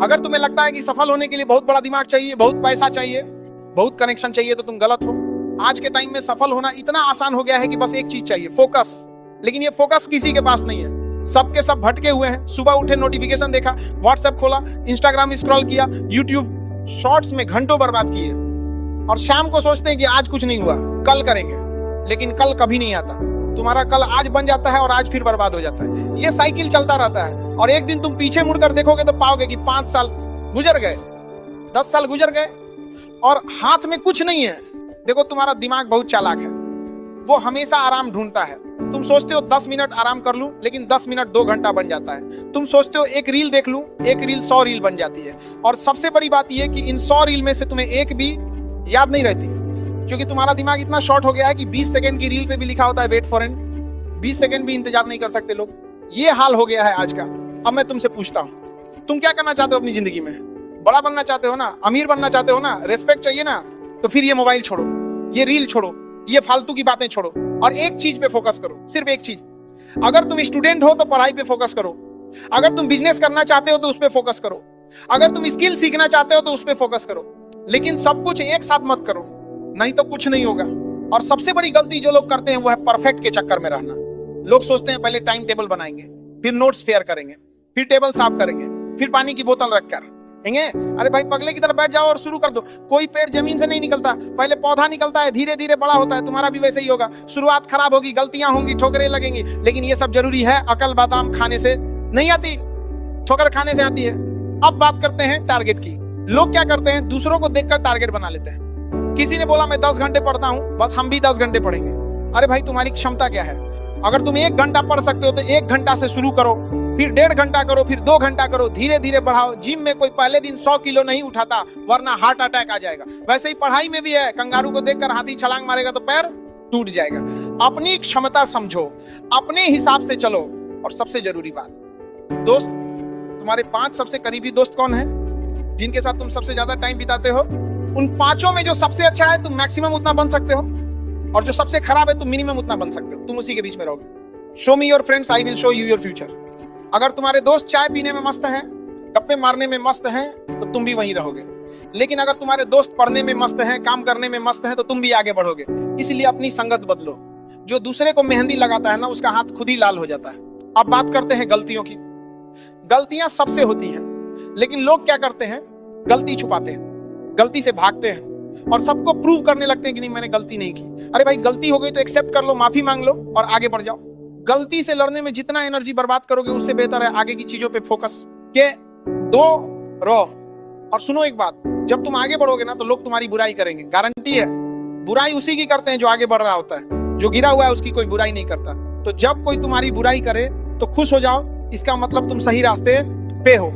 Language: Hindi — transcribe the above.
अगर तुम्हें लगता है कि सफल होने के लिए बहुत बड़ा दिमाग चाहिए, बहुत पैसा चाहिए, बहुत कनेक्शन चाहिए, तो तुम गलत हो। आज के टाइम में सफल होना इतना आसान हो गया है कि बस एक चीज चाहिए, फोकस। लेकिन ये फोकस किसी के पास नहीं है। सबके सब भटके हुए हैं। सुबह उठे, नोटिफिकेशन देखा, व्हाट्सएप खोला, इंस्टाग्राम स्क्रॉल किया, यूट्यूब शॉर्ट्स में घंटों बर्बाद किए, और शाम को सोचते हैं कि आज कुछ नहीं हुआ, कल करेंगे। लेकिन कल कभी नहीं आता। तुम्हारा कल आज बन जाता है और आज फिर बर्बाद हो जाता है। ये साइकिल चलता रहता है, और एक दिन तुम पीछे मुड़कर देखोगे तो पाओगे कि 5 साल गुजर गए, 10 साल गुजर गए, और हाथ में कुछ नहीं है। देखो, तुम्हारा दिमाग बहुत चालाक है, वो हमेशा आराम ढूंढता है। तुम सोचते हो 10 मिनट आराम कर लूं, लेकिन 10 मिनट 2 घंटा बन जाता है। तुम सोचते हो एक रील देख लूं, एक रील 100 रील बन जाती है। और सबसे बड़ी बात यह कि इन 100 रील में से तुम्हें एक भी याद नहीं रहती, क्योंकि तुम्हारा दिमाग इतना शॉर्ट हो गया है कि 20 सेकंड की रील पे भी लिखा होता है वेट फॉर एंड। 20 सेकंड भी इंतजार नहीं कर सकते लोग। ये हाल हो गया है आज का। अब मैं तुमसे पूछता हूं, तुम क्या करना चाहते हो अपनी जिंदगी में? बड़ा बनना चाहते हो ना, अमीर बनना चाहते हो ना, रेस्पेक्ट चाहिए ना, तो फिर ये मोबाइल छोड़ो, ये रील छोड़ो, ये फालतू की बातें छोड़ो, और एक चीज पे फोकस करो, सिर्फ एक चीज। अगर तुम स्टूडेंट हो तो पढ़ाई पे फोकस करो। अगर तुम बिजनेस करना चाहते हो तो उस पे फोकस करो। अगर तुम स्किल सीखना चाहते हो तो उस पे फोकस करो। लेकिन सब कुछ एक साथ मत करो, नहीं तो कुछ नहीं होगा। और सबसे बड़ी गलती जो लोग करते हैं वो है परफेक्ट के चक्कर में रहना। लोग सोचते हैं पहले टाइम टेबल बनाएंगे, फिर नोट्स फेयर करेंगे, फिर टेबल साफ करेंगे, फिर पानी की बोतल रखकर कहेंगे अरे भाई पगले की तरह बैठ जाओ और शुरू कर दो। कोई पेड़ जमीन से नहीं निकलता, पहले पौधा निकलता है, धीरे धीरे बड़ा होता है। तुम्हारा भी वैसे ही होगा। शुरुआत खराब होगी, गलतियां होंगी, ठोकरें लगेंगी, लेकिन ये सब जरूरी है। अकल बादाम खाने से नहीं आती, ठोकर खाने से आती है। अब बात करते हैं टारगेट की। लोग क्या करते हैं, दूसरों को देखकर टारगेट बना लेते हैं। किसी ने बोला मैं 10 घंटे पढ़ता हूं, बस हम भी 10 घंटे पढ़ेंगे। अरे भाई, तुम्हारी क्षमता क्या है? अगर तुम 1 घंटा पढ़ सकते हो तो 1 घंटा से शुरू करो, फिर 1.5 घंटा करो, फिर 2 घंटा करो, धीरे धीरे बढ़ाओ। जिम में कोई पहले दिन 100 किलो नहीं उठाता, वरना हार्ट अटैक आ जाएगा। वैसे ही पढ़ाई में भी है। कंगारू को देखकर हाथी छलांग मारेगा तो पैर टूट जाएगा। अपनी क्षमता समझो, अपने हिसाब से चलो। और सबसे जरूरी बात, दोस्त, तुम्हारे 5 सबसे करीबी दोस्त कौन है, जिनके साथ तुम सबसे ज्यादा टाइम बिताते हो? उन 5 में जो सबसे अच्छा है तुम मैक्सिमम उतना बन सकते हो, और जो सबसे खराब है तुम मिनिमम उतना बन सकते हो। तुम उसी के बीच में रहोगे। Show me your friends, I will show you your future. अगर तुम्हारे दोस्त चाय पीने में मस्त हैं, गप्पे मारने में मस्त हैं, तो तुम भी वहीं रहोगे। लेकिन अगर तुम्हारे दोस्त पढ़ने में मस्त हैं, काम करने में मस्त हैं, तो तुम भी आगे बढ़ोगे। इसलिए अपनी संगत बदलो। जो दूसरे को मेहंदी लगाता है ना, उसका हाथ खुद ही लाल हो जाता है। अब बात करते हैं गलतियों की। गलतियां सबसे होती हैं, लेकिन लोग क्या करते हैं, गलती छुपाते हैं, गलती से भागते हैं, और सबको प्रूव करने लगते हैं कि नहीं मैंने गलती नहीं की। अरे भाई, गलती हो गई तो एक्सेप्ट कर लो, माफी मांग लो और आगे बढ़ जाओ। गलती से लड़ने में जितना एनर्जी बर्बाद करोगे, उससे बेहतर है आगे की चीजों पे फोकस के दो रहो। और सुनो एक बात, जब तुम आगे बढ़ोगे ना तो लोग तुम्हारी बुराई करेंगे, गारंटी है। बुराई उसी की करते हैं जो आगे बढ़ रहा होता है। जो गिरा हुआ है उसकी कोई बुराई नहीं करता। तो जब कोई तुम्हारी बुराई करे तो खुश हो जाओ, इसका मतलब तुम सही रास्ते पे हो।